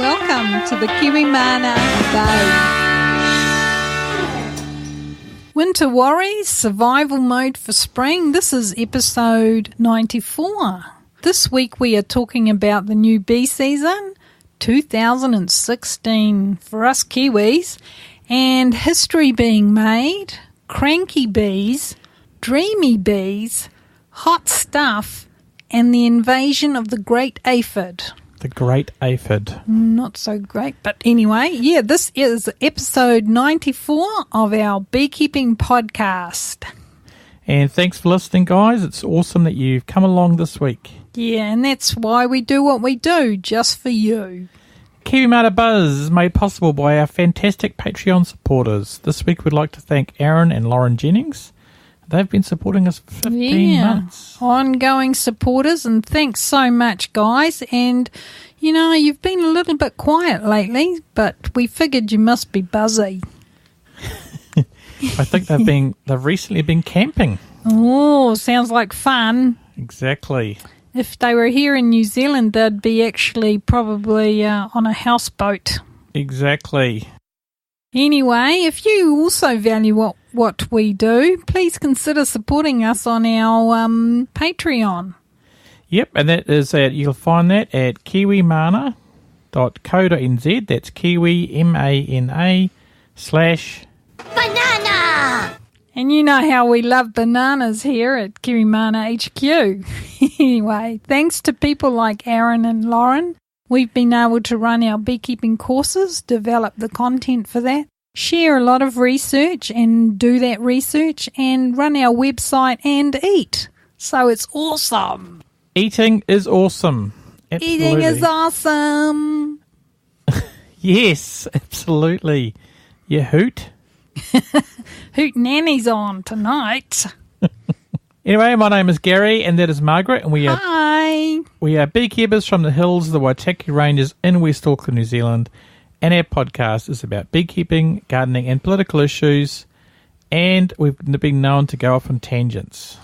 Welcome to the Kiwi Mana Bay. Winter Worries, Survival Mode for Spring. This is episode 94. This week we are talking about the new bee season, 2016 for us Kiwis, and history being made, Cranky Bees, Dreamy Bees, hot stuff, and the invasion of the Great Aphid. The Great Aphid. Not so great, but anyway, yeah, this is episode 94 of our Beekeeping podcast. And thanks for listening, guys. It's awesome that you've come along this week. Yeah, and that's why we do what we do, just for you. Kiwi Mata Buzz is made possible by our fantastic Patreon supporters. This week we'd like to thank Aaron and Lauren Jennings. They've been supporting us for 15 months. Ongoing supporters, and thanks so much, guys. And, you know, you've been a little bit quiet lately, but we figured you must be busy. I think they've recently been camping. Oh, sounds like fun. Exactly. If they were here in New Zealand, they'd be actually probably on a houseboat. Exactly. Anyway, if you also value what we do, please consider supporting us on our Patreon. Yep, and that is you'll find that at kiwimana.co.nz. That's Kiwi, MANA /banana. And you know how we love bananas here at Kiwi Mana HQ. Anyway, thanks to people like Aaron and Lauren, we've been able to run our beekeeping courses, develop the content for that, share a lot of research and do that research, and run our website and eat. So it's awesome. Eating is awesome. Absolutely. Eating is awesome. Yes, absolutely. You hoot. Hoot Nanny's on tonight. Anyway, my name is Gary, and that is Margaret, and we are beekeepers from the hills of the Waitaki Ranges in West Auckland, New Zealand, and our podcast is about beekeeping, gardening, and political issues, and we've been known to go off on tangents.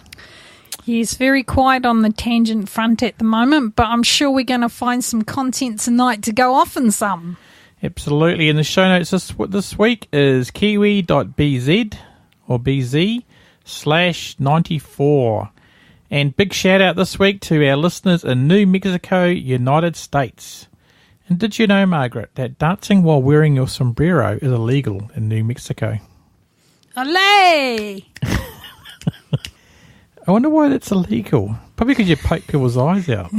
Yes, very quiet on the tangent front at the moment, but I'm sure we're going to find some content tonight to go off in some. Absolutely, and the show notes this week is kiwi.bz or bz/94. And big shout out this week to our listeners in New Mexico, United States. And did you know, Margaret, that dancing while wearing your sombrero is illegal in New Mexico? Olé! I wonder why that's illegal. Probably because you poke people's eyes out.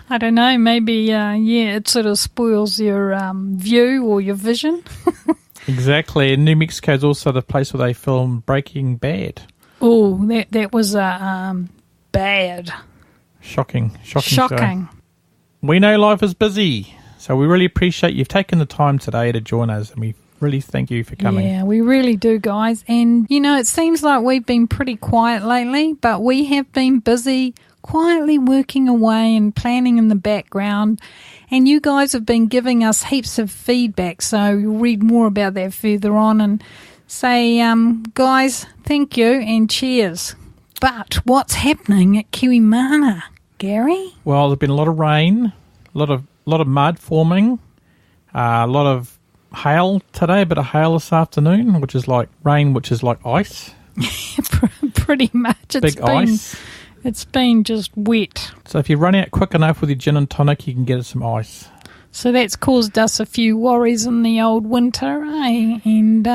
I don't know, maybe, it sort of spoils your view or your vision. Exactly, and New Mexico is also the place where they filmed Breaking Bad. Oh, that was bad. Shocking. Shocking. We know life is busy, so we really appreciate you've taken the time today to join us, and we really thank you for coming. Yeah, we really do, guys. And, you know, it seems like we've been pretty quiet lately, but we have been busy quietly working away and planning in the background, and you guys have been giving us heaps of feedback, so you'll read more about that further on and say, guys, thank you and cheers. But what's happening at Kiwi Mana, Gary? Well, there's been a lot of rain, a lot of mud forming, a lot of hail today, a bit of hail this afternoon, which is like rain, which is like ice. Pretty much. Ice. It's been just wet. So if you run out quick enough with your gin and tonic, you can get some ice. So that's caused us a few worries in the old winter, eh? And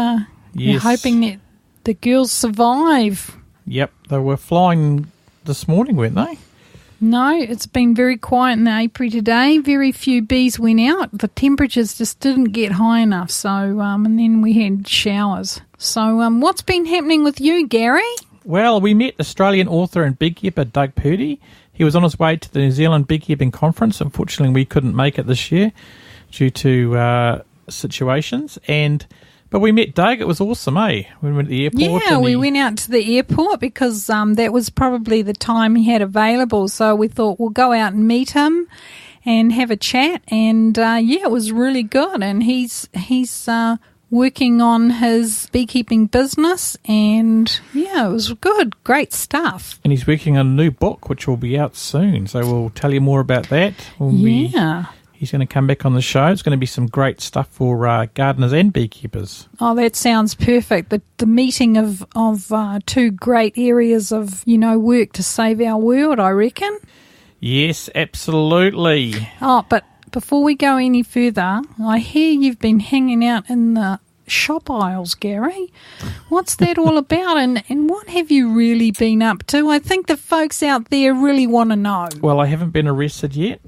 You're hoping that the girls survive. Yep, they were flying this morning, weren't they? No, it's been very quiet in the apiary today. Very few bees went out. The temperatures just didn't get high enough. So, and then we had showers. So, what's been happening with you, Gary? Well, we met Australian author and beekeeper Doug Purdy. He was on his way to the New Zealand Beekeeping Conference. Unfortunately, we couldn't make it this year due to situations. But we met Doug. It was awesome, eh? We went to the airport. Yeah, we went out to the airport because that was probably the time he had available. So we thought we'll go out and meet him and have a chat. And, it was really good. And he's working on his beekeeping business, and it was good, great stuff. And he's working on a new book which will be out soon, so we'll tell you more about that. He's going to come back on the show. It's going to be some great stuff for gardeners and beekeepers. Oh, that sounds perfect. The meeting of two great areas of, work to save our world, I reckon. Yes, absolutely. Oh, but before we go any further, I hear you've been hanging out in the shop aisles, Gary. What's that all about, and what have you really been up to? I think the folks out there really want to know. Well, I haven't been arrested yet.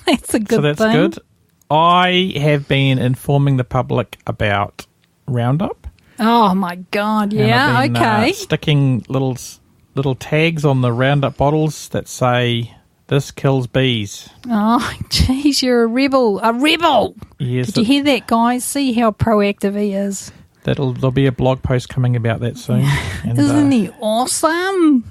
That's a good thing. So that's good. I have been informing the public about Roundup. Oh, my God, yeah, and I've been, sticking little tags on the Roundup bottles that say, "This kills bees." Oh, geez, you're a rebel. A rebel! Yes. Did you hear that, guys? See how proactive he is. There'll be a blog post coming about that soon. And, isn't he awesome?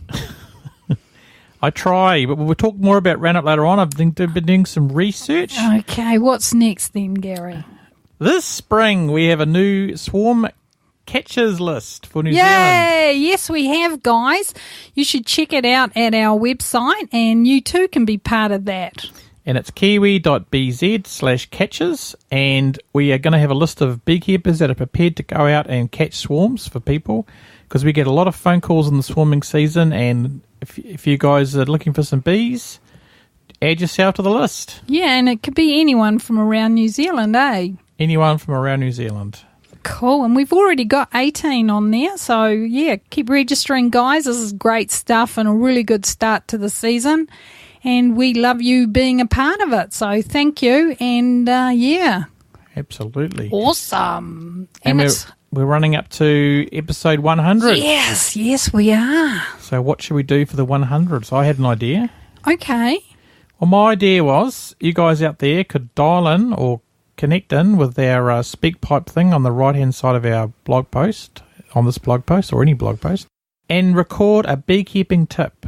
I try, but we'll talk more about Roundup later on. I've been doing some research. Okay, what's next then, Gary? This spring, we have a new swarm catchers list for New Zealand. Yay! Yes, we have, guys. You should check it out at our website, and you too can be part of that. And it's kiwi.bz/catchers, and we are going to have a list of beekeepers that are prepared to go out and catch swarms for people, because we get a lot of phone calls in the swarming season, and if you guys are looking for some bees, add yourself to the list. Yeah, and it could be anyone from around New Zealand, eh? Anyone from around New Zealand. Cool, and we've already got 18 on there, so yeah, keep registering, guys. This is great stuff and a really good start to the season, and we love you being a part of it, so thank you, and yeah. Absolutely. Awesome. And we're running up to episode 100. Yes, we are. So what should we do for the 100? So I had an idea. Okay. Well, my idea was you guys out there could dial in or connect in with our speak pipe thing on the right-hand side of our blog post, on this blog post or any blog post, and record a beekeeping tip.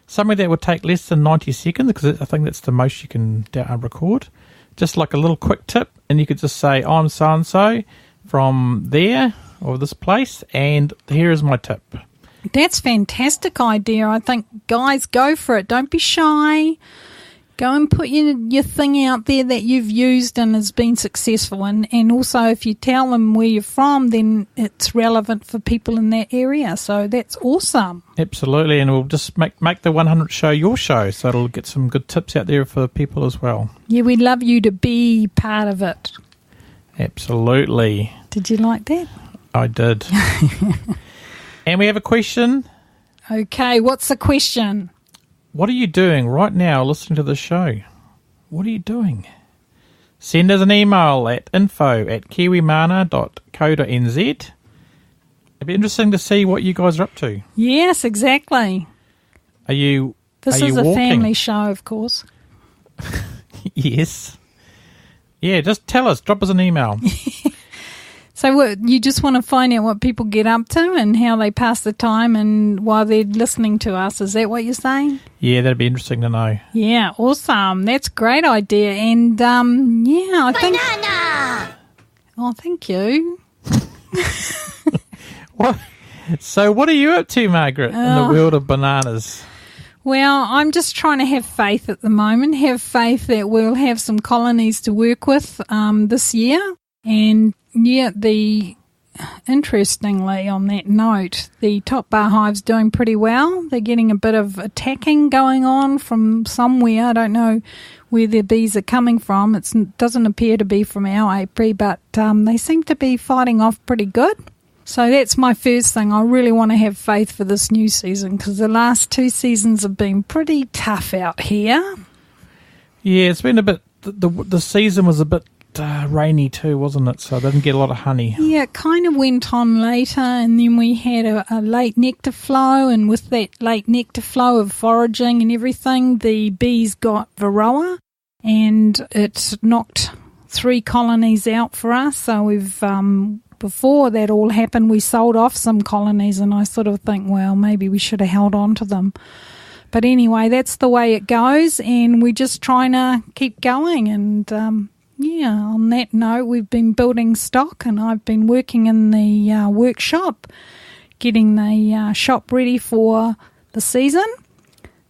Something that would take less than 90 seconds, because I think that's the most you can record. Just like a little quick tip, and you could just say, "I'm so-and-so from there or this place, and here is my tip." That's a fantastic idea. I think, guys, go for it. Don't be shy. Go and put your thing out there that you've used and has been successful. And also, if you tell them where you're from, then it's relevant for people in that area. So that's awesome. Absolutely. And we'll just make the 100 show your show, so it'll get some good tips out there for people as well. Yeah, we'd love you to be part of it. Absolutely. Did you like that? I did. And we have a question. Okay, what's the question? What are you doing right now listening to the show? What are you doing? Send us an email at info@kiwimana.co.nz. It'd be interesting to see what you guys are up to. Yes, exactly. This is a walking? family show, of course. Yes. Yeah, just tell us. Drop us an email. So you just want to find out what people get up to and how they pass the time and while they're listening to us. Is that what you're saying? Yeah, that'd be interesting to know. Yeah, awesome. That's a great idea. And, yeah, I think... Banana! Oh, thank you. What? So what are you up to, Margaret, in the world of bananas? Well, I'm just trying to have faith at the moment, have faith that we'll have some colonies to work with this year. And, yeah, interestingly, on that note, the top bar hive's doing pretty well. They're getting a bit of attacking going on from somewhere. I don't know where the bees are coming from. It doesn't appear to be from our apiary, but they seem to be fighting off pretty good. So that's my first thing. I really want to have faith for this new season, because the last 2 seasons have been pretty tough out here. Yeah, it's been a bit... The season was a bit rainy too, wasn't it? So they didn't get a lot of honey. Yeah, it kind of went on later, and then we had a late nectar flow, and with that late nectar flow of foraging and everything, the bees got varroa, and it knocked 3 colonies out for us. So we've before that all happened, we sold off some colonies, and I sort of think, well, maybe we should have held on to them. But anyway, that's the way it goes, and we're just trying to keep going. And yeah, on that note, we've been building stock, and I've been working in the workshop, getting the shop ready for the season.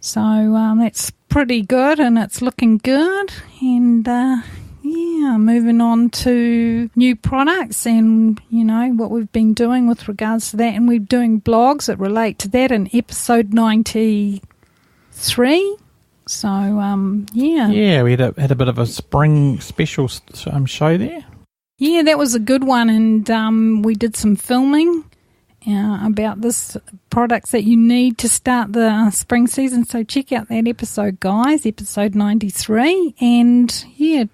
So that's pretty good and it's looking good. And moving on to new products and, what we've been doing with regards to that. And we're doing blogs that relate to that in episode 93. So, Yeah, we had a bit of a spring special show there. Yeah, that was a good one. And we did some filming about this products that you need to start the spring season. So check out that episode, guys, episode 93. And,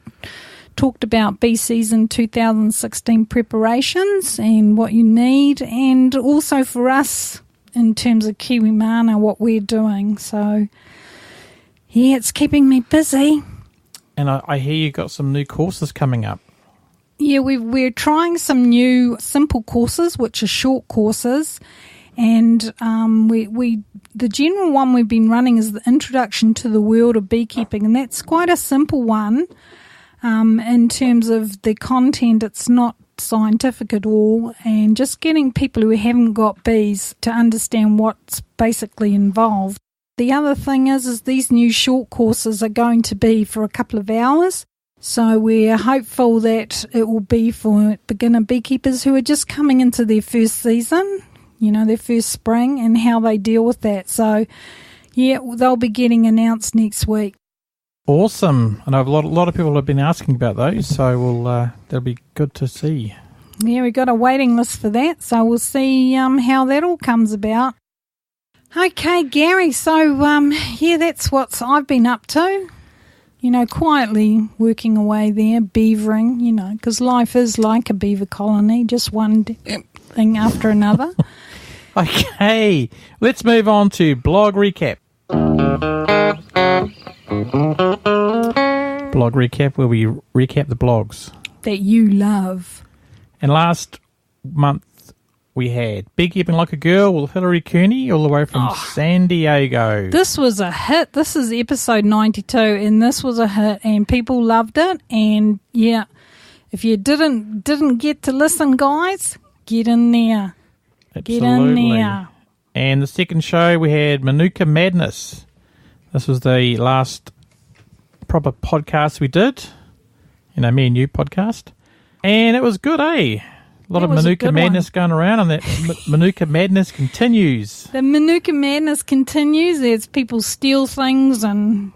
talked about bee season 2016 preparations and what you need, and also for us in terms of Kiwi Mana, what we're doing. So, it's keeping me busy. And I hear you got some new courses coming up. Yeah, we're trying some new simple courses, which are short courses. And the general one we've been running is the Introduction to the World of Beekeeping, and that's quite a simple one. In terms of the content, it's not scientific at all, and just getting people who haven't got bees to understand what's basically involved. The other thing is these new short courses are going to be for a couple of hours, so we're hopeful that it will be for beginner beekeepers who are just coming into their first season, their first spring, and how they deal with that. So, they'll be getting announced next week. Awesome. I know a lot of people have been asking about those, so they'll be good to see. Yeah, we've got a waiting list for that, so we'll see how that all comes about. Okay, Gary, so that's what I've been up to. Quietly working away there, beavering, because life is like a beaver colony, just one thing after another. Okay, let's move on to blog recap. Blog recap, where we recap the blogs that you love. And last month we had Beekeeping Like a Girl with Hilary Kearney, all the way from San Diego. This was a hit. This is episode 92, and this was a hit, and people loved it. And if you didn't get to listen, guys, get in there. Absolutely. Get in there. And the second show we had Manuka Madness. This was the last proper podcast we did. Me and you podcast. And it was good, eh? A lot of Manuka Madness going around, and that Manuka Madness continues. The Manuka Madness continues. There's people steal things and,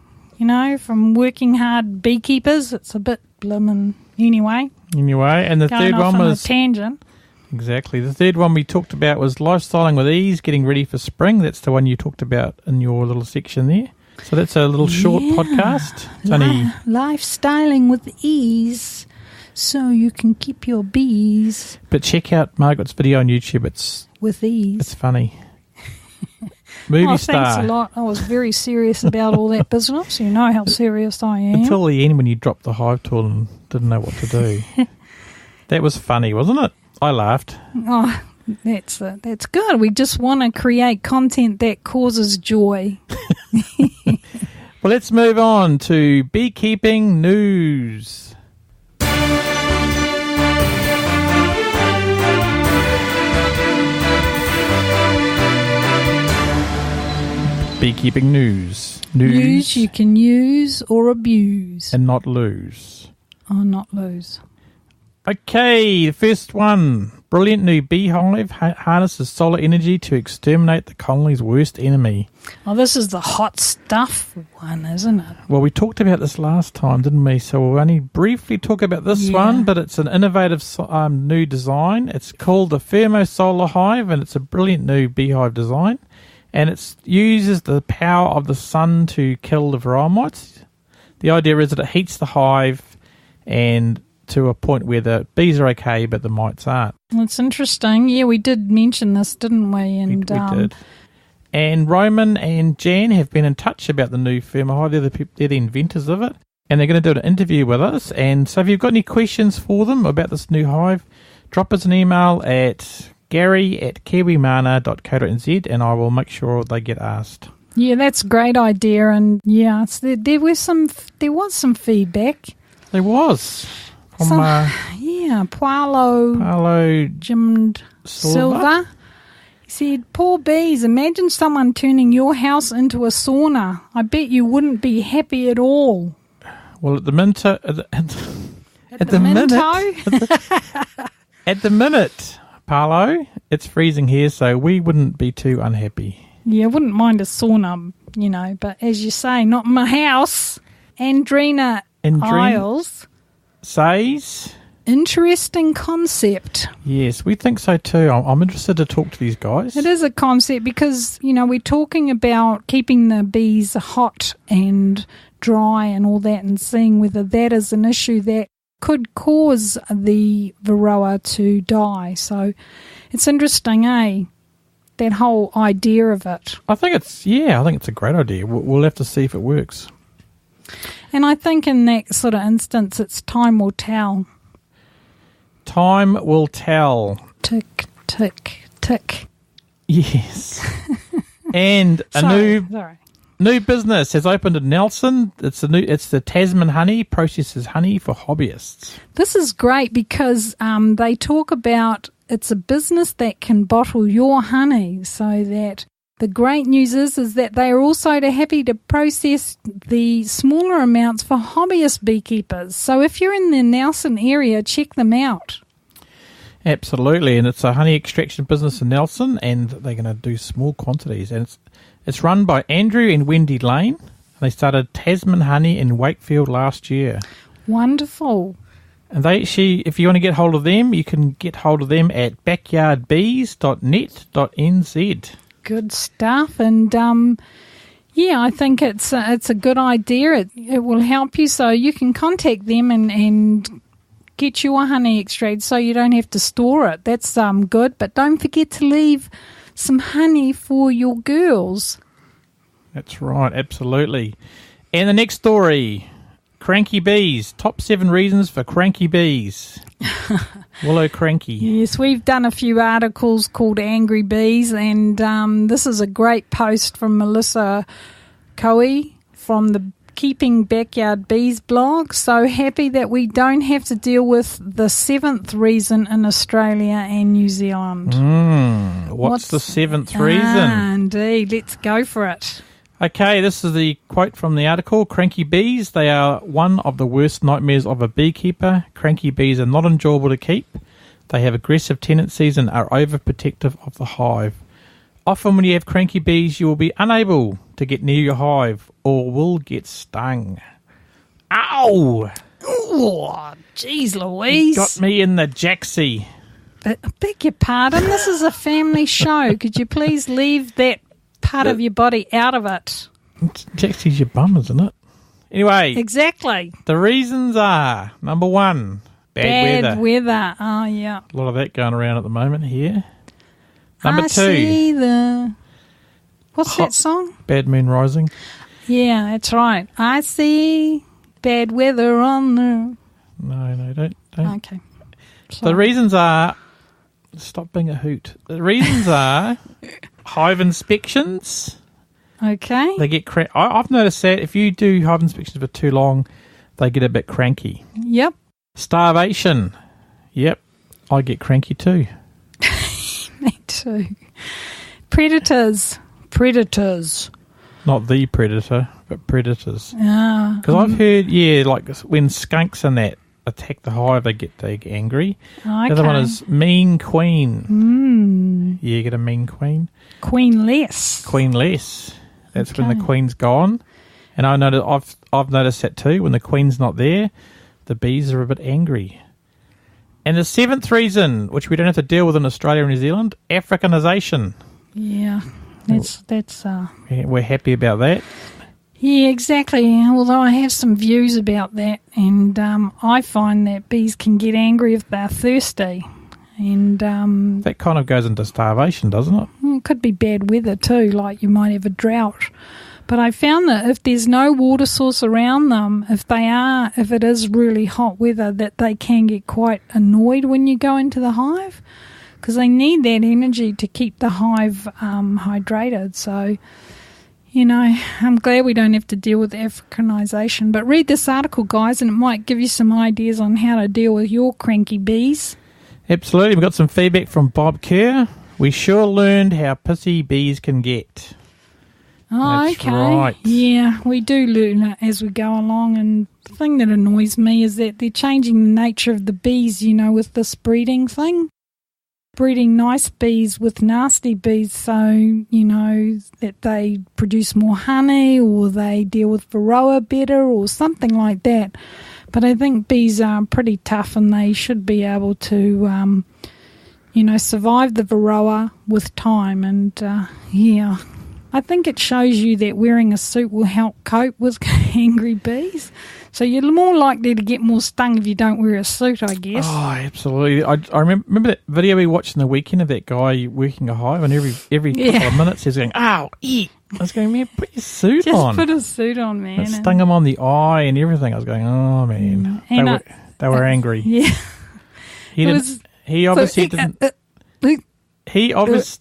from working hard beekeepers. It's a bit blimmin' anyway. And the third one was... a tangent. Exactly. The third one we talked about was Lifestyling with Ease, getting ready for spring. That's the one you talked about in your little section there. So that's a little short podcast. It's only Lifestyling with Ease, so you can keep your bees. But check out Margaret's video on YouTube. It's with ease. It's funny. Movie star. Thanks a lot. I was very serious about all that business. You know how serious I am. Until the end when you dropped the hive tool and didn't know what to do. That was funny, wasn't it? I laughed. Oh, that's good. We just want to create content that causes joy. Well, let's move on to beekeeping news. Beekeeping news. News you can use or abuse. And not lose. Oh, not lose. Okay, the first one. Brilliant new beehive harnesses solar energy to exterminate the colony's worst enemy. Oh, this is the hot stuff one, isn't it? Well, we talked about this last time, didn't we? So we'll only briefly talk about this one, but it's an innovative new design. It's called the Thermo Solar Hive, and it's a brilliant new beehive design. And it uses the power of the sun to kill the varroa mites. The idea is that it heats the hive and to a point where the bees are okay, but the mites aren't. That's interesting. Yeah, we did mention this, didn't we? And we did. And Roman and Jan have been in touch about the new Thermohive. They're the inventors of it. And they're going to do an interview with us. And so if you've got any questions for them about this new hive, drop us an email at gary@kiwimana.co.nz and I will make sure they get asked. Yeah, that's a great idea. And yeah, there was some feedback. There was. From, Paolo Jim Silva. He Said, poor bees, imagine someone turning your house into a sauna. I bet you wouldn't be happy at all. Well, at the minute, Paolo, it's freezing here, so we wouldn't be too unhappy. Yeah, I wouldn't mind a sauna, but as you say, not my house. Andrina Isles says... Interesting concept. Yes, we think so too. I'm interested to talk to these guys. It is a concept because, we're talking about keeping the bees hot and dry and all that and seeing whether that is an issue that could cause the varroa to die. So it's interesting, that whole idea of it. I think it's a great idea. We'll have to see if it works. And I think in that sort of instance, it's time will tell. Time will tell. Tick, tick, tick. Yes. And new business has opened in Nelson. It's the Tasman Honey, processes honey for hobbyists. This is great because they talk about it's a business that can bottle your honey, so that the great news is that they are also happy to process the smaller amounts for hobbyist beekeepers. So if you're in the Nelson area, check them out. Absolutely, and it's a honey extraction business in Nelson, and they're going to do small quantities. And it's run by Andrew and Wendy Lane. They started Tasman Honey in Wakefield last year. Wonderful. And if you want to get hold of them, you can get hold of them at backyardbees.net.nz. Good stuff, and I think it's a good idea. It will help you, so you can contact them and get your honey extracted, so you don't have to store it. That's good, but don't forget to leave some honey for your girls. That's right, absolutely. And the next story, Cranky Bees. Top 7 reasons for cranky bees. Willow cranky. Yes, we've done a few articles called Angry Bees, and this is a great post from Melissa Coe from the Keeping Backyard Bees blog. So happy that we don't have to deal with the 7th reason in Australia and New Zealand. What's the 7th reason? Indeed, let's go for it. Okay, this is the quote from the article. Cranky bees, they are one of the worst nightmares of a beekeeper. Cranky bees are not enjoyable to keep. They have aggressive tendencies and are overprotective of the hive. Often when you have cranky bees, you will be unable to get near your hive or will get stung. Ow! Oh, jeez Louise. You got me in the jacksie. But I beg your pardon, this is a family show. Could you please leave that part of your body out of it? Jacksie's your bum, isn't it? Anyway. Exactly. The reasons are, number 1, bad weather. Oh, yeah. A lot of that going around at the moment here. Number 2. See what's that song? Bad Moon Rising. Yeah, that's right. I see bad weather on the... No, don't. Okay. Sorry. The reasons are... Stop being a hoot. The reasons are hive inspections. Okay. They get I've noticed that if you do hive inspections for too long, they get a bit cranky. Yep. Starvation. Yep. I get cranky too. Me too. Predators. Not the predator, but predators. Because I've heard, like when skunks and that attack the hive, they get angry. Okay. The other one is mean queen. Yeah, you get a mean queen. Queenless. That's when the queen's gone. And I've noticed that too. When the queen's not there, the bees are a bit angry. And the 7th reason, which we don't have to deal with in Australia and New Zealand, Africanization. Yeah, that's. We're happy about that. Yeah, exactly. Although I have some views about that, and I find that bees can get angry if they're thirsty, and that kind of goes into starvation, doesn't it? It could be bad weather too, like you might have a drought. But I found that if there's no water source around them, if it is really hot weather, that they can get quite annoyed when you go into the hive, because they need that energy to keep the hive hydrated. So, I'm glad we don't have to deal with Africanization. But read this article, guys, and it might give you some ideas on how to deal with your cranky bees. Absolutely. We've got some feedback from Bob Kerr. We sure learned how pissy bees can get. Oh, That's okay. right. Yeah, we do learn it as we go along. And the thing that annoys me is that they're changing the nature of the bees, with this breeding thing. Breeding nice bees with nasty bees, so, that they produce more honey or they deal with varroa better or something like that. But I think bees are pretty tough and they should be able to, survive the varroa with time. And, I think it shows you that wearing a suit will help cope with angry bees. So you're more likely to get more stung if you don't wear a suit, I guess. Oh, absolutely. I remember that video we watched in the weekend of that guy working a hive, and every couple of minutes he's going, ow, eek. I was going, man, put your suit on. Just put a suit on, man. It stung him on the eye and everything. I was going, oh, man. They were angry. Yeah. He obviously didn't... He obviously...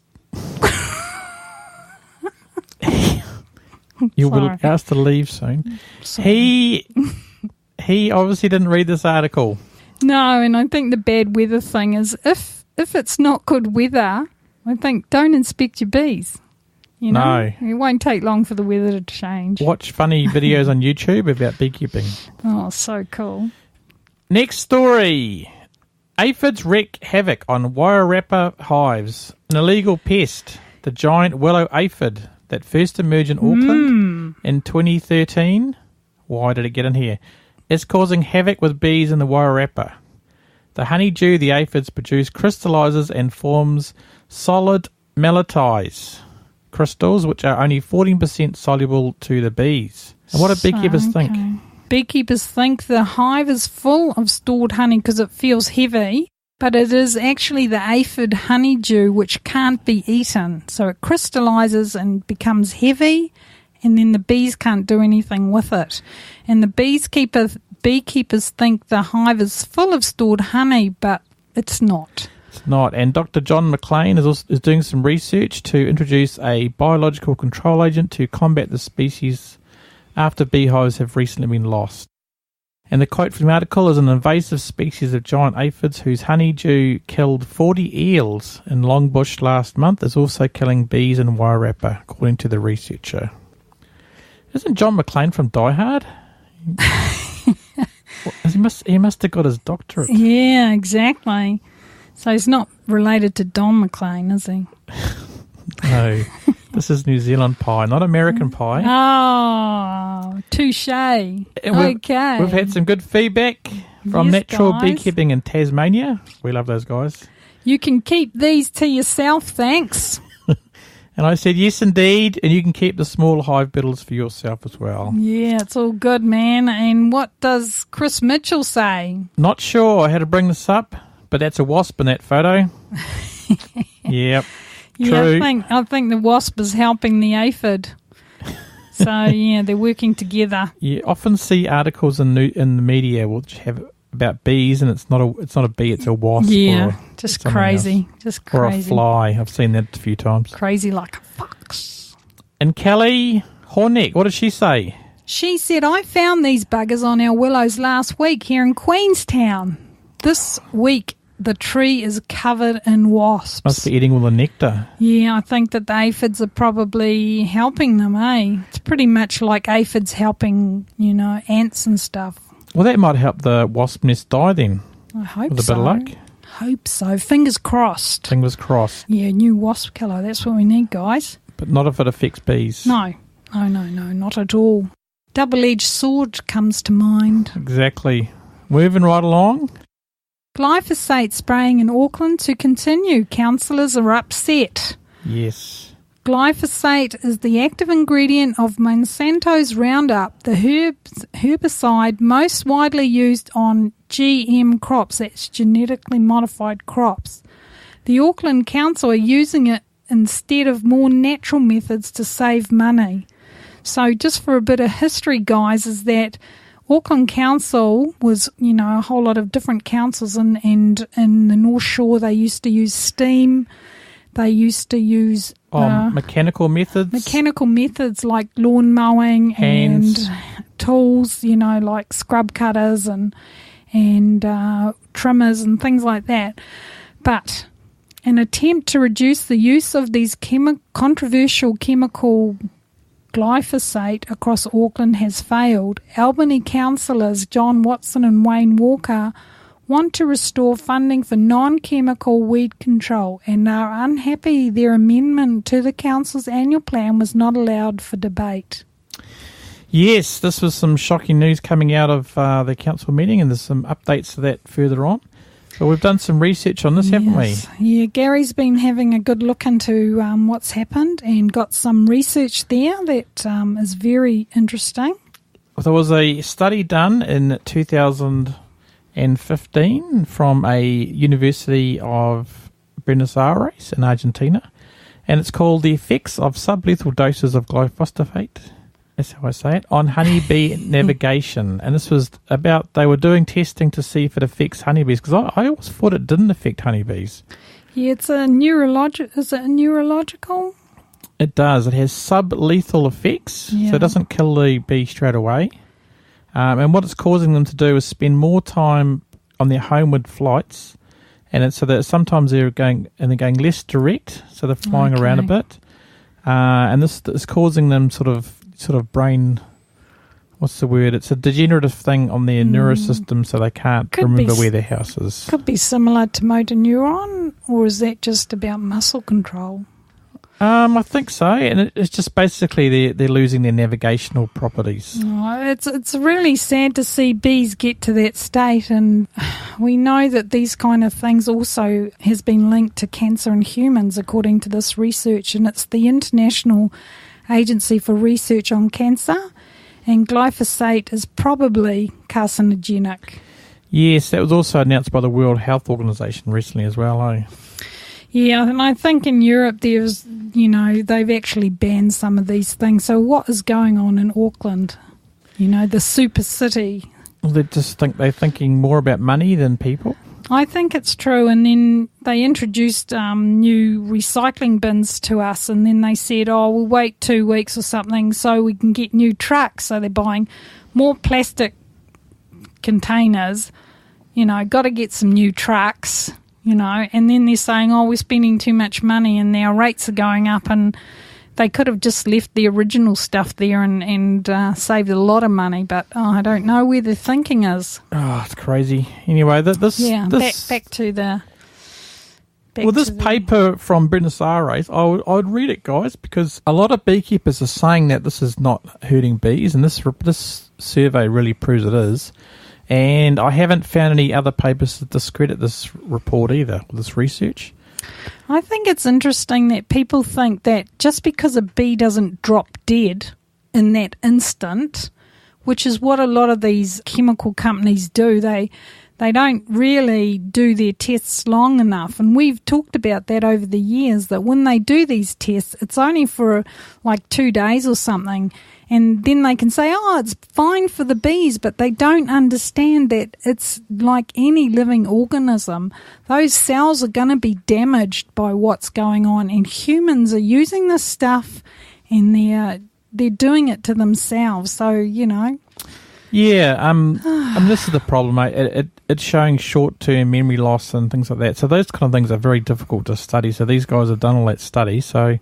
You'll be asked to leave soon. He obviously didn't read this article. No, and I think the bad weather thing is if it's not good weather, I think don't inspect your bees. No. It won't take long for the weather to change. Watch funny videos on YouTube about beekeeping. Oh, so cool. Next story. Aphids wreak havoc on Wairarapa hives. An illegal pest, the giant willow aphid, that first emerged in Auckland in 2013. Why did it get in here? It's causing havoc with bees in the Wairarapa. The honeydew the aphids produce crystallizes and forms solid malatize crystals, which are only 14% soluble to the bees. And what do beekeepers think? Beekeepers think the hive is full of stored honey because it feels heavy. But it is actually the aphid honeydew which can't be eaten. So it crystallizes and becomes heavy, and then the bees can't do anything with it. And the beekeepers think the hive is full of stored honey, but it's not. It's not. And Dr. John McLean is doing some research to introduce a biological control agent to combat the species after beehives have recently been lost. And the quote from the article is, an invasive species of giant aphids whose honeydew killed 40 eels in Longbush last month is also killing bees in Wairarapa, according to the researcher. Isn't John McLean from Die Hard? He must have got his doctorate. Yeah, exactly. So he's not related to Don McLean, is he? No. This is New Zealand pie, not American pie. Oh, touche. Okay. We've had some good feedback from Natural Beekeeping in Tasmania. We love those guys. You can keep these to yourself, thanks. And I said, yes, indeed. And you can keep the small hive beetles for yourself as well. Yeah, it's all good, man. And what does Chris Mitchell say? Not sure. I had to bring this up, but that's a wasp in that photo. Yep. Yeah, I think the wasp is helping the aphid. So yeah, they're working together. You often see articles in the media which have about bees, and it's not a bee, it's a wasp. Yeah, just crazy, or a fly. I've seen that a few times. Crazy like a fox. And Kelly Horneck, what did she say? She said, I found these buggers on our willows last week here in Queenstown. This week the tree is covered in wasps. Must be eating all the nectar. Yeah, I think that the aphids are probably helping them, eh? It's pretty much like aphids helping, ants and stuff. Well, that might help the wasp nest die then. I hope so. With a bit of luck. Hope so. Fingers crossed. Fingers crossed. Yeah, new wasp killer. That's what we need, guys. But not if it affects bees. No, not at all. Double-edged sword comes to mind. Exactly. Moving right along. Glyphosate spraying in Auckland to continue. Councillors are upset. Yes. Glyphosate is the active ingredient of Monsanto's Roundup, the herbicide most widely used on GM crops, that's genetically modified crops. The Auckland Council are using it instead of more natural methods to save money. So just for a bit of history, guys, is that Auckland Council was, a whole lot of different councils, and in the North Shore they used to use steam. They used to use mechanical methods. Mechanical methods like lawn mowing and tools, like scrub cutters and trimmers and things like that. But an attempt to reduce the use of these controversial chemical glyphosate across Auckland has failed. Albany councillors John Watson and Wayne Walker want to restore funding for non-chemical weed control and are unhappy their amendment to the council's annual plan was not allowed for debate. Yes, this was some shocking news coming out of the council meeting, and there's some updates to that further on. But we've done some research on this, haven't we? Yeah, Gary's been having a good look into what's happened and got some research there that is very interesting. There was a study done in 2015 from a University of Buenos Aires in Argentina, and it's called The Effects of Sublethal Doses of Glyphosate. That's how I say it, on honeybee navigation. And this was about, they were doing testing to see if it affects honeybees, because I always thought it didn't affect honeybees. Yeah, it's a is it a neurological? It does. It has sublethal effects, so it doesn't kill the bee straight away. And what it's causing them to do is spend more time on their homeward flights, and it's so that sometimes they're going less direct, so they're flying around a bit. And this is causing them sort of brain, what's the word? It's a degenerative thing on their neurosystem, so they can't remember where their house is. Could be similar to motor neuron, or is that just about muscle control? I think so, and it's just basically they're losing their navigational properties. Oh, it's really sad to see bees get to that state, and we know that these kind of things also has been linked to cancer in humans, according to this research, and it's the International Agency for Research on Cancer, and glyphosate is probably carcinogenic. Yes, that was also announced by the World Health Organization recently as well, eh? Yeah, and I think in Europe they've actually banned some of these things. So what is going on in Auckland? The super city. Well, they're thinking more about money than people. I think it's true, and then they introduced new recycling bins to us, and then they said, we'll wait 2 weeks or something so we can get new trucks. So they're buying more plastic containers, got to get some new trucks, and then they're saying, we're spending too much money and our rates are going up, and they could have just left the original stuff there and saved a lot of money, but I don't know where the thinking is. Oh, it's crazy. Anyway, back to the... This paper from Buenos Aires, I would read it, guys, because a lot of beekeepers are saying that this is not hurting bees, and this survey really proves it is. And I haven't found any other papers to discredit this report either, this research. I think it's interesting that people think that just because a bee doesn't drop dead in that instant, which is what a lot of these chemical companies do, they don't really do their tests long enough. And we've talked about that over the years, that when they do these tests, it's only for like 2 days or something. And then they can say, it's fine for the bees, but they don't understand that it's like any living organism. Those cells are going to be damaged by what's going on, and humans are using this stuff and they're doing it to themselves. So, Yeah, this is the problem, mate. It's showing short-term memory loss and things like that. So those kind of things are very difficult to study. So these guys have done all that study. So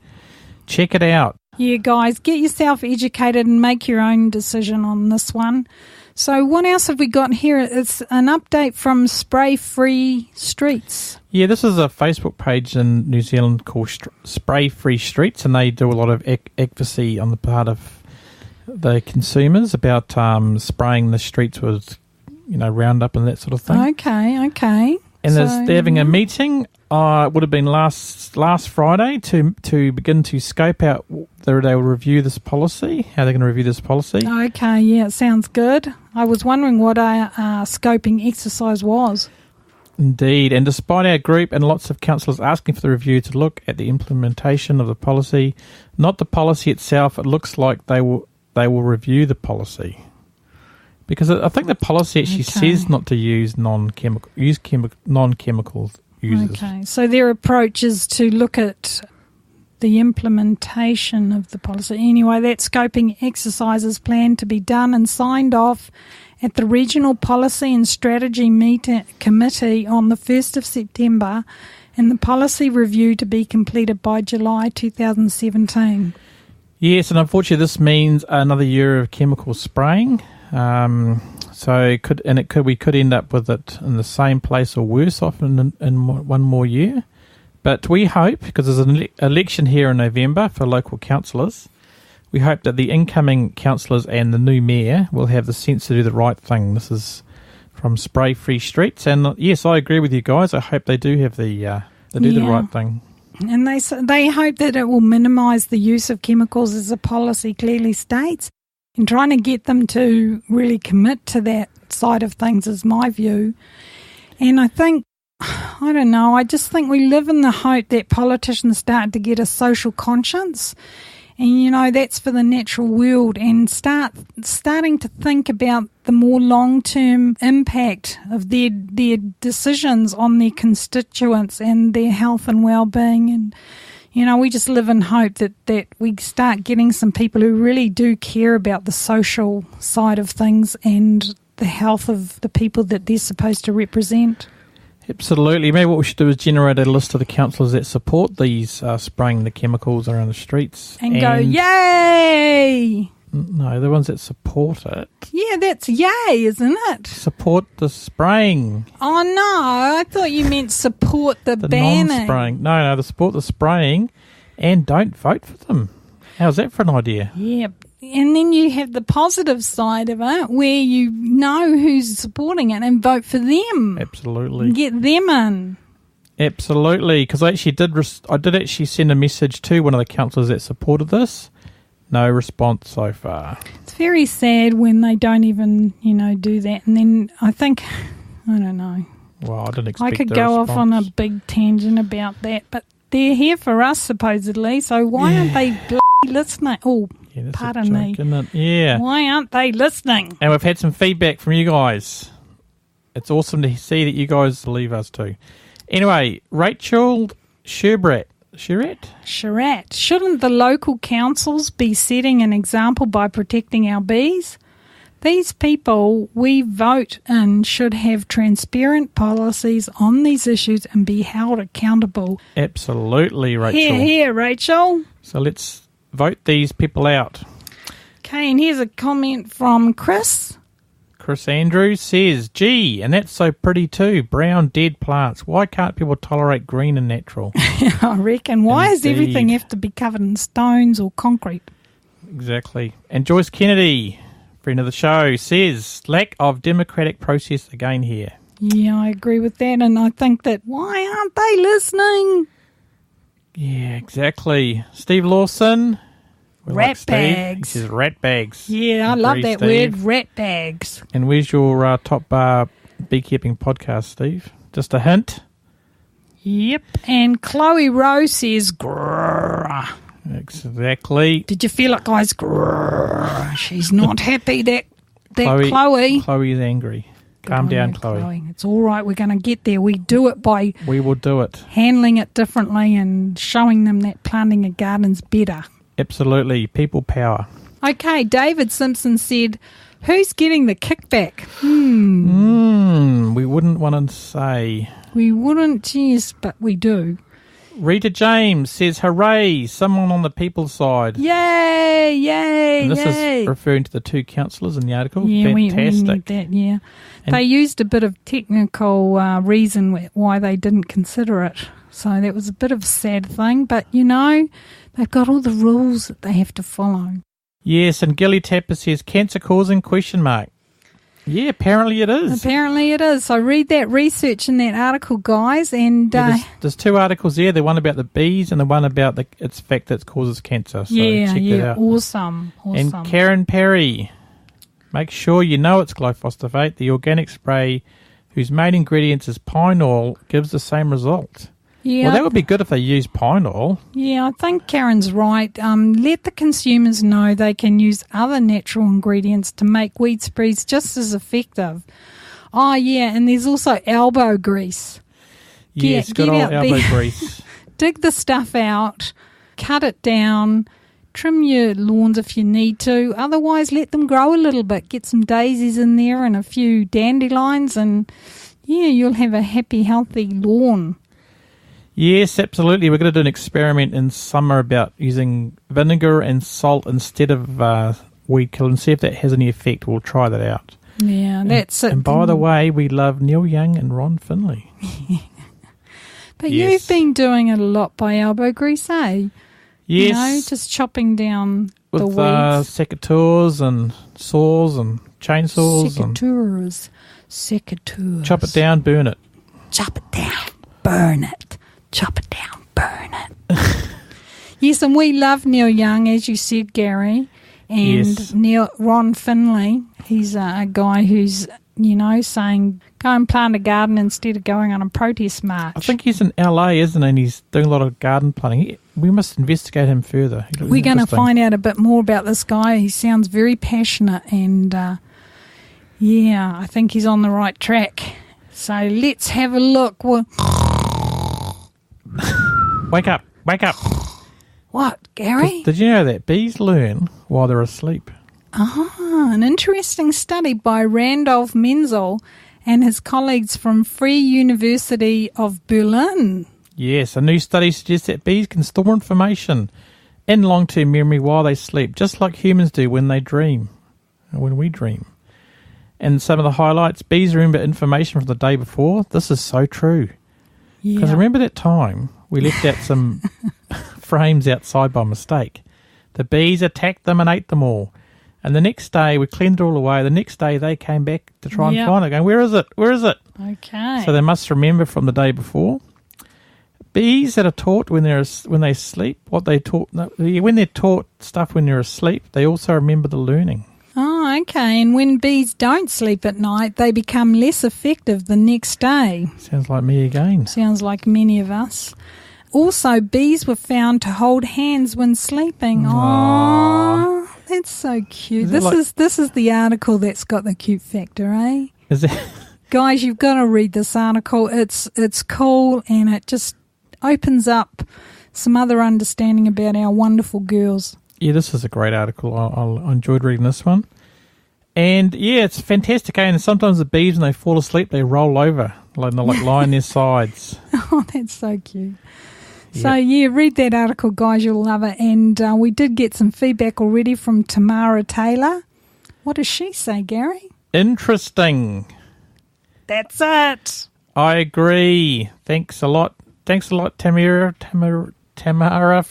check it out. Yeah, guys, get yourself educated and make your own decision on this one. So what else have we got here? It's an update from Spray Free Streets. Yeah, this is a Facebook page in New Zealand called Spray Free Streets, and they do a lot of advocacy on the part of the consumers about spraying the streets with, Roundup and that sort of thing. Okay. And they're having a meeting. It would have been last Friday to begin to scope out. They will review this policy. How they're going to review this policy? Okay, yeah, it sounds good. I was wondering what our scoping exercise was. Indeed, and despite our group and lots of councillors asking for the review to look at the implementation of the policy, not the policy itself, it looks like they will review the policy. Because I think the policy actually says not to use non-chemical users. Okay, so their approach is to look at the implementation of the policy. Anyway, that scoping exercise is planned to be done and signed off at the Regional Policy and Strategy Committee on the 1st of September and the policy review to be completed by July 2017. Yes, and unfortunately this means another year of chemical spraying. We could end up with it in the same place or worse off in one more year. But we hope, because there's an election here in November for local councillors, we hope that the incoming councillors and the new mayor will have the sense to do the right thing. This is from Spray Free Streets, and yes, I agree with you guys. I hope they do have the right thing. And they hope that it will minimise the use of chemicals, as the policy clearly states, and trying to get them to really commit to that side of things is my view. And I think, I don't know, I just think we live in the hope that politicians start to get a social conscience, and that's for the natural world, and starting to think about the more long-term impact of their decisions on their constituents and their health and well-being. And we just live in hope that we start getting some people who really do care about the social side of things and the health of the people that they're supposed to represent. Absolutely. Maybe what we should do is generate a list of the councillors that support these spraying the chemicals around the streets. And go, yay! No, the ones that support it. Yeah, that's yay, isn't it? Support the spraying. Oh, no, I thought you meant support the banning. Non-spraying. No, they support the spraying and don't vote for them. How's that for an idea? Yeah, and then you have the positive side of it where you know who's supporting it and vote for them. Absolutely. Get them in. Absolutely, because I did actually send a message to one of the councillors that supported this. No response so far. It's very sad when they don't even, do that. And then I think, I don't know. Well, I didn't expect I could go off on a big tangent about that, but they're here for us supposedly, so why aren't they listening? Oh, yeah, pardon me. Isn't it? Yeah. Why aren't they listening? And we've had some feedback from you guys. It's awesome to see that you guys leave us too. Anyway, Rachel Sherat. Shouldn't the local councils be setting an example by protecting our bees? These people we vote in should have transparent policies on these issues and be held accountable. Absolutely, Rachel. Here, Rachel. So let's vote these people out. Okay, and here's a comment from Chris. Chris Andrews says, gee, and that's so pretty too, brown dead plants. Why can't people tolerate green and natural? I reckon. Why does everything have to be covered in stones or concrete? Exactly. And Joyce Kennedy, friend of the show, says, lack of democratic process again here. Yeah, I agree with that, and I think that, why aren't they listening? Yeah, exactly. Steve Lawson. Rat bags. He says rat bags. Yeah, I love that word, rat bags. And where's your top beekeeping podcast, Steve? Just a hint? Yep. And Chloe Rowe says, grrr. Exactly. Did you feel it, guys? Grrr. She's not happy, that Chloe. Chloe's angry. Calm down, Chloe. It's all right. We're going to get there. We do it by... We will do it. Handling it differently and showing them that planting a garden's better. Absolutely. People power. Okay, David Simpson said, who's getting the kickback? We wouldn't want to say. We wouldn't, yes, but we do. Rita James says, hooray, someone on the people's side. Yay, yay, and this yay. is referring to the two councillors in the article. Yeah, fantastic. We need that, yeah. And they used a bit of technical reason why they didn't consider it. So that was a bit of a sad thing, but they've got all the rules that they have to follow. Yes, and Gilly Tapper says, cancer causing ? Yeah, apparently it is. Apparently it is. So read that research in that article, guys. And there's two articles there, the one about the bees and the one about its fact that it causes cancer. So check that out. Awesome. And Karen Perry, make sure you know it's glyphosate. The organic spray whose main ingredients is pine oil gives the same result. Yeah. Well, that would be good if they use pine oil. Yeah, I think Karen's right. Let the consumers know they can use other natural ingredients to make weed sprays just as effective. Oh, yeah, and there's also elbow grease. Yes, good old elbow grease. Dig the stuff out, cut it down, trim your lawns if you need to. Otherwise, let them grow a little bit. Get some daisies in there and a few dandelions and, yeah, you'll have a happy, healthy lawn. Yes, absolutely. We're going to do an experiment in summer about using vinegar and salt instead of weed killer and see if that has any effect. We'll try that out. Yeah, that's it. And by the way, we love Neil Young and Ron Finley. But you've been doing it a lot by elbow grease, eh? Yes. You know, just chopping down with the weeds. secateurs and saws and chainsaws. Secateurs. Chop it down, burn it. Chop it down, burn it. Chop it down, burn it. Yes, and we love Neil Young, as you said, Gary. And Ron Finley, he's a guy who's, saying go and plant a garden instead of going on a protest march. I think he's in LA, isn't he? And he's doing a lot of garden planting. We must investigate him further. We're going to find out a bit more about this guy. He sounds very passionate and, I think he's on the right track. So let's have a look. Wake up. What, Gary? Did you know that bees learn while they're asleep? An interesting study by Randolph Menzel and his colleagues from Free University of Berlin. Yes, a new study suggests that bees can store information in long-term memory while they sleep, just like humans do when they dream, when we dream. And some of the highlights, bees remember information from the day before. This is so true. Because remember that time we left out some frames outside by mistake. The bees attacked them and ate them all. And the next day, we cleaned it all away. The next day, they came back to try and find it, going, where is it? Okay. So they must remember from the day before. Bees that are taught when they sleep, when they're taught stuff when they're asleep, they also remember the learning. Oh, okay. And when bees don't sleep at night, they become less effective the next day. Sounds like me again. Sounds like many of us. Also, bees were found to hold hands when sleeping. Oh, that's so cute. This is the article that's got the cute factor, eh? Is it? Guys, you've got to read this article. It's cool and it just opens up some other understanding about our wonderful girls. Yeah, this is a great article. I enjoyed reading this one. And, it's fantastic. And sometimes the bees, when they fall asleep, they roll over. They lie on their sides. Oh, that's so cute. Yep. So, read that article, guys. You'll love it. And we did get some feedback already from Tamara Taylor. What does she say, Gary? Interesting. That's it. I agree. Thanks a lot. Tamara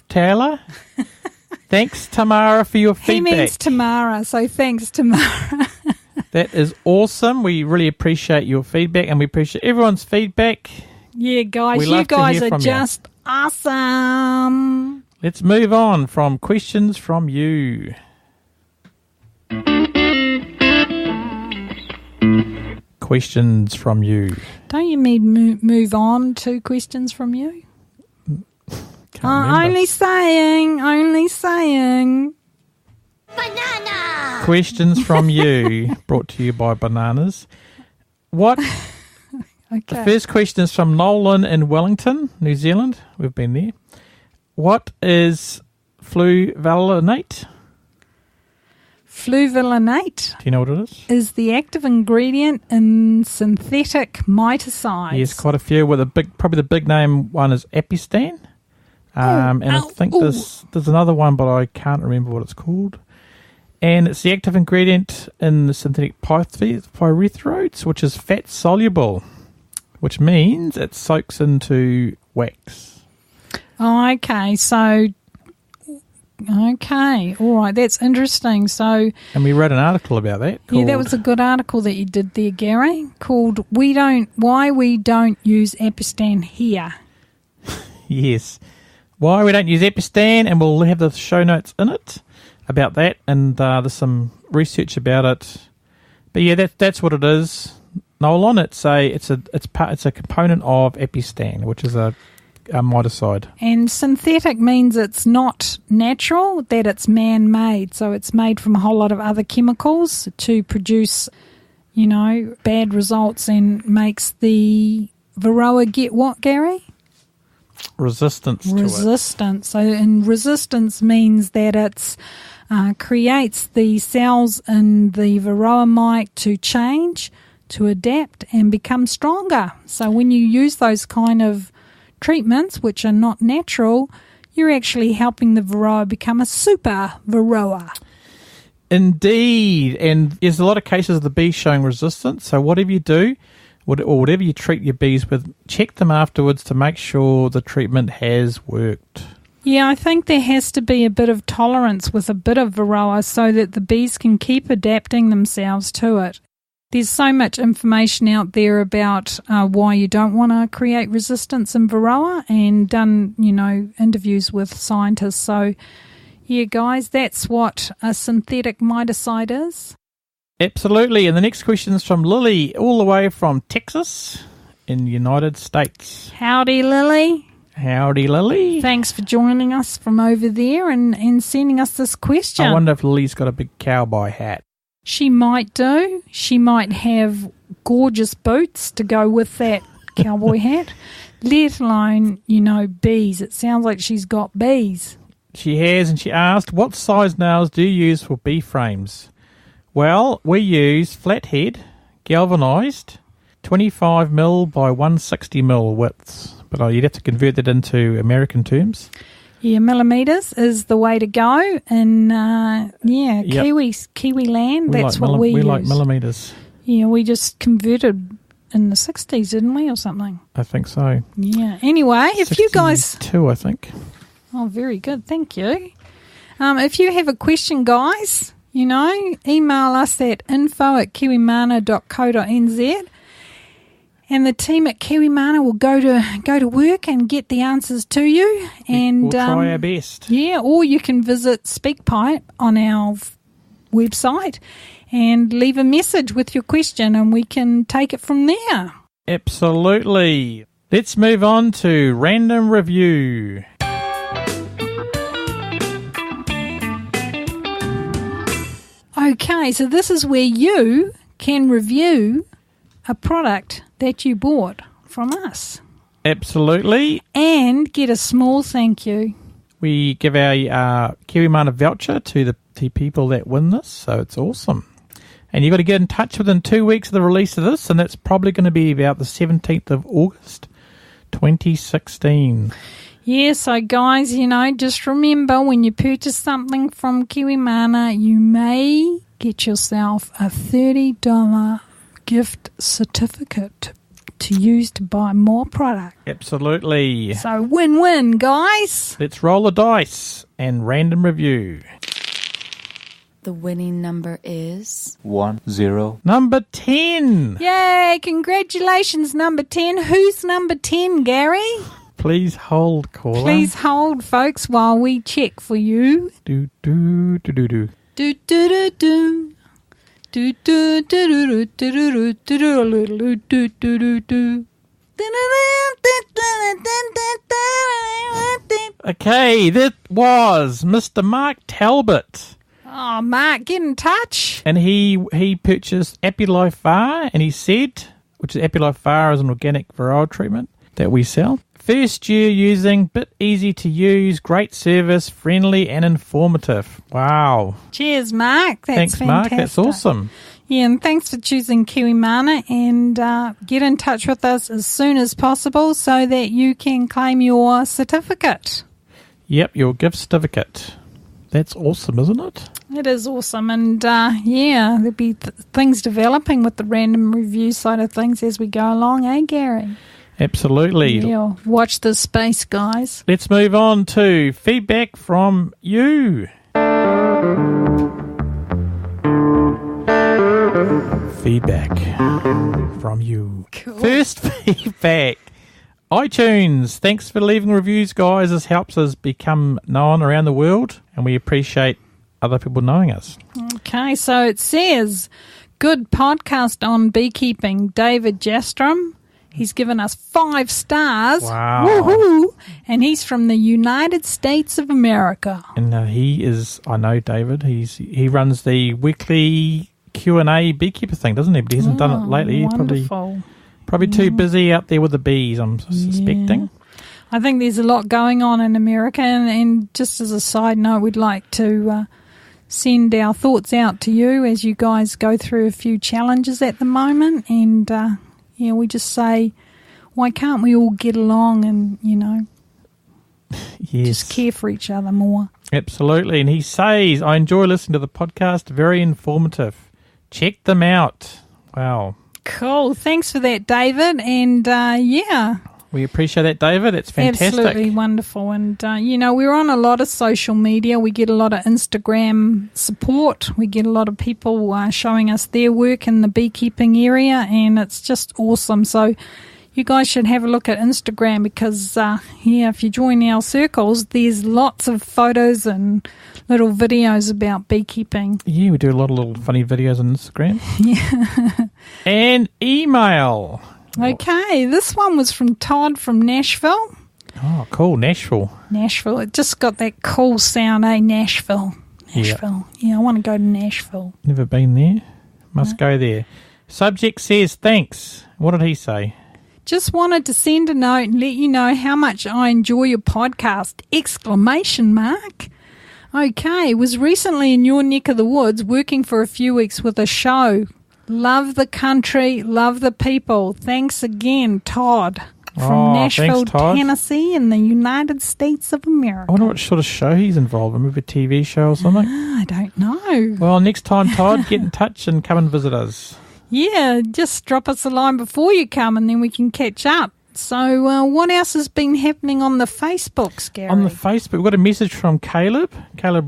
Taylor. Thanks, Tamara, for your feedback. He means Tamara, so thanks, Tamara. That is awesome. We really appreciate your feedback, and we appreciate everyone's feedback. Yeah, guys, you guys are just awesome. Let's move on from questions from you. Questions from you. Don't you mean move on to questions from you? Only saying. Banana! Questions from you, brought to you by Bananas. What? Okay. The first question is from Nolan in Wellington, New Zealand. We've been there. What is fluvalinate? Fluvalinate. Do you know what it is? Is the active ingredient in synthetic miticides. Yes, quite a few. Probably the big name one is Epistan. I think there's another one, but I can't remember what it's called. And it's the active ingredient in the synthetic pyrethroids, which is fat soluble, which means it soaks into wax. Oh, okay. So, okay. All right. That's interesting. So, and we wrote an article about that. That was a good article that you did there, Gary, called Why We Don't Use Epistan Here. Yes. Why we don't use Epistan, and we'll have the show notes in it about that, and there's some research about it. But that's what it is. Nolan, it's a component of Epistan, which is a miticide. And synthetic means it's not natural, that it's man-made. So it's made from a whole lot of other chemicals to produce, bad results, and makes the varroa get what, Gary? Resistance. So, and resistance means that it's creates the cells in the varroa mite to change, to adapt, and become stronger. So when you use those kind of treatments, which are not natural, you're actually helping the varroa become a super varroa. Indeed, and there's a lot of cases of the bees showing resistance, so whatever you do, or whatever you treat your bees with, check them afterwards to make sure the treatment has worked. Yeah, I think there has to be a bit of tolerance with a bit of varroa so that the bees can keep adapting themselves to it. There's so much information out there about why you don't want to create resistance in varroa, and done, interviews with scientists. So, yeah, guys, that's what a synthetic miticide is. Absolutely. And the next question is from Lily, all the way from Texas in the United States. Howdy, Lily. Howdy, Lily. Thanks for joining us from over there and sending us this question. I wonder if Lily's got a big cowboy hat. She might do. She might have gorgeous boots to go with that cowboy hat, let alone, bees. It sounds like she's got bees. She has, and she asked, what size nails do you use for bee frames? Well, we use flathead, galvanised, 25mm by 160mm widths. But you'd have to convert that into American terms. Yeah, millimetres is the way to go. And, Kiwi land, that's what we use. We like millimetres. Yeah, we just converted in the 60s, didn't we, or something? I think so. Yeah. Anyway, if you guys... 62, I think. Oh, very good. Thank you. If you have a question, guys, email us at info@kiwimana.co.nz. And the team at Kiwimana will go to work and get the answers to you. And we'll try our best. Yeah, or you can visit SpeakPipe on our website and leave a message with your question, and we can take it from there. Absolutely. Let's move on to random review. Okay, so this is where you can review a product that you bought from us. Absolutely. And get a small thank you. We give our Kiwimana voucher to the people that win this, so it's awesome. And you've got to get in touch within 2 weeks of the release of this, and that's probably going to be about the 17th of August, 2016. Yeah, so guys, just remember when you purchase something from Kiwimana, you may get yourself a $30 gift certificate to use to buy more product. Absolutely. So win-win, guys. Let's roll the dice and random review. The winning number is 10. Number 10. Yay, congratulations, number 10. Who's number 10, Gary? Please hold, caller. Please hold, folks, while we check for you. Do do do do do. Do do do do. Do do do do do do do do do. Okay, that was Mr. Mark Talbot. Oh, Mark, get in touch. And he purchased Apilife Var, and he said, which is Apilife Var is an organic varroa treatment that we sell. First year using, bit easy to use, great service, friendly and informative. Wow. Cheers, Mark. Thanks, fantastic. Mark. That's awesome. Yeah, and thanks for choosing Kiwimana, and get in touch with us as soon as possible so that you can claim your certificate. Yep, your gift certificate. That's awesome, isn't it? It is awesome, and there'll be things developing with the random review side of things as we go along, eh, Gary? Absolutely. Yeah, watch this space, guys. Let's move on to feedback from you. Feedback from you. Cool. First feedback. iTunes. Thanks for leaving reviews, guys. This helps us become known around the world, and we appreciate other people knowing us. Okay, so it says, good podcast on beekeeping, David Jastrom. He's given us 5 stars. Wow. Woohoo! And he's from the United States of America. And he is, I know David, he runs the weekly Q&A beekeeper thing, doesn't he? But he hasn't done it lately. Wonderful. He's probably too busy out there with the bees, I'm suspecting. Yeah. I think there's a lot going on in America, and just as a side note, we'd like to send our thoughts out to you as you guys go through a few challenges at the moment, and we just say why can't we all get along and, Yes. just care for each other more? Absolutely. And he says, I enjoy listening to the podcast. Very informative. Check them out. Wow. Cool. Thanks for that, David. And, We appreciate that, David. It's fantastic. Absolutely wonderful. And, we're on a lot of social media. We get a lot of Instagram support. We get a lot of people showing us their work in the beekeeping area, and it's just awesome. So you guys should have a look at Instagram because, if you join our circles, there's lots of photos and little videos about beekeeping. Yeah, we do a lot of little funny videos on Instagram. Yeah. And email. Okay, this one was from Todd from Nashville. Oh, cool. Nashville. It just got that cool sound, Nashville. Yeah, I want to go to Nashville. Never been there. Must go there. Subject says, thanks. What did he say? Just wanted to send a note and let you know how much I enjoy your podcast! ! Okay, was recently in your neck of the woods working for a few weeks with a show. Love the country, love the people. Thanks again, Todd, from Nashville, thanks, Todd. Tennessee in the United States of America. I wonder what sort of show he's involved in, maybe a TV show or something. I don't know. Well, next time, Todd, get in touch and come and visit us. Yeah, just drop us a line before you come and then we can catch up. So what else has been happening on the Facebooks, Gary? On the Facebook, we've got a message from Caleb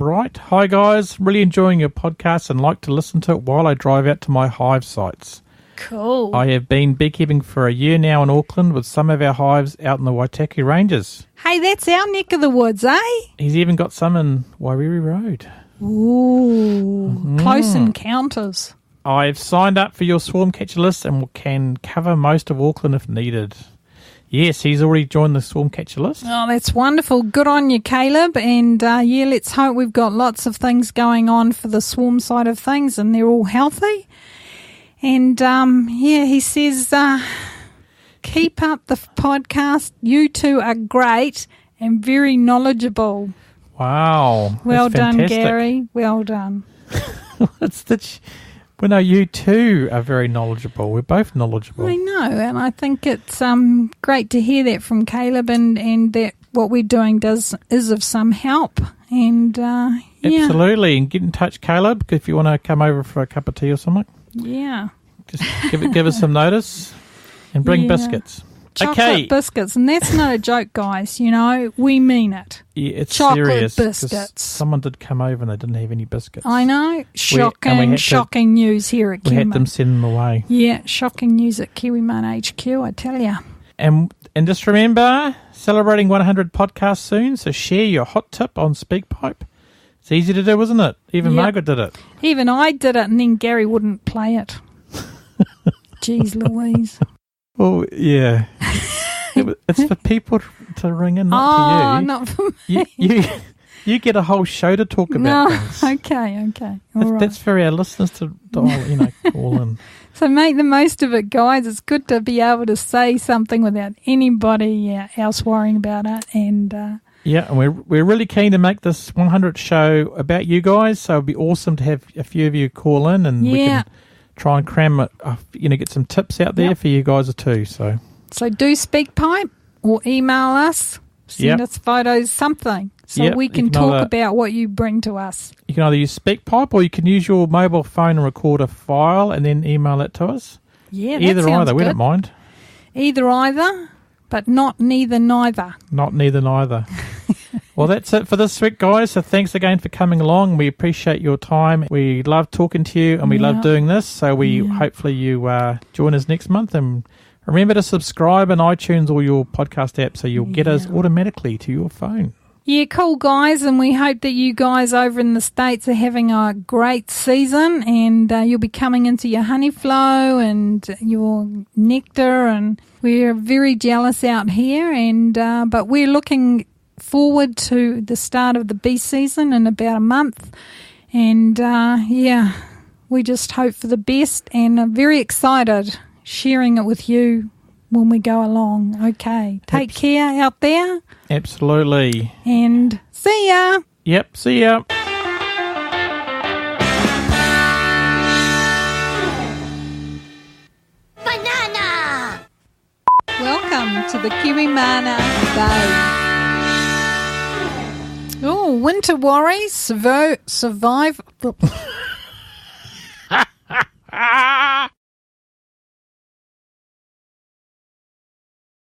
Wright. Hi, guys. Really enjoying your podcast and like to listen to it while I drive out to my hive sites. Cool. I have been beekeeping for a year now in Auckland with some of our hives out in the Waitaki Ranges. Hey, that's our neck of the woods, eh? He's even got some in Wairarapa Road. Ooh, close encounters. I've signed up for your swarm catcher list and can cover most of Auckland if needed. Yes, he's already joined the swarm catcher list. Oh, that's wonderful. Good on you, Caleb. And, let's hope we've got lots of things going on for the swarm side of things and they're all healthy. And, he says, keep up the podcast. You two are great and very knowledgeable. Wow. Well done, fantastic. Gary. Well done. Well, no, you too are very knowledgeable. We're both knowledgeable. I know, and I think it's great to hear that from Caleb and that what we're doing is of some help. And, Absolutely. And get in touch, Caleb, if you want to come over for a cup of tea or something. Yeah. Just give us some notice and bring biscuits. Chocolate biscuits, and that's not a joke, guys. We mean it. Yeah, it's chocolate serious. Biscuits. Someone did come over and they didn't have any biscuits. I know. Shocking news here at Kiwi. We had them send them away. Yeah, shocking news at Kiwi Man HQ, I tell you. And just remember, celebrating 100 podcasts soon, so share your hot tip on SpeakPipe. It's easy to do, isn't it? Even Margaret did it. Even I did it, and then Gary wouldn't play it. Jeez Louise. Well, yeah. It's for people to ring in, not for you. Oh, not for me. You get a whole show to talk about things. Okay. All right. That's for our listeners to call in. So make the most of it, guys. It's good to be able to say something without anybody else worrying about it. And and we're really keen to make this 100th show about you guys. So it'd be awesome to have a few of you call in, and we can try and cram it. Get some tips out there for you guys too. So do SpeakPipe or email us. Send us photos, something. So we can talk about what you bring to us. You can either use SpeakPipe or you can use your mobile phone and record a file and then email it to us. Yeah, either sounds either. good. We don't mind. Either, but not neither. Not neither. Well, that's it for this week, guys. So thanks again for coming along. We appreciate your time. We love talking to you and we love doing this. So hopefully you join us next month. And remember to subscribe on iTunes or your podcast app so you'll get us automatically to your phone. Yeah, cool, guys, and we hope that you guys over in the States are having a great season, and you'll be coming into your honey flow and your nectar, and we're very jealous out here, and but we're looking forward to the start of the bee season in about a month, and we just hope for the best, and are very excited sharing it with you when we go along. Okay. Take care out there. Absolutely. And see ya. Yep. See ya. Banana. Welcome. welcome to the Kiwi Mana Bay. Oh, winter worries survive.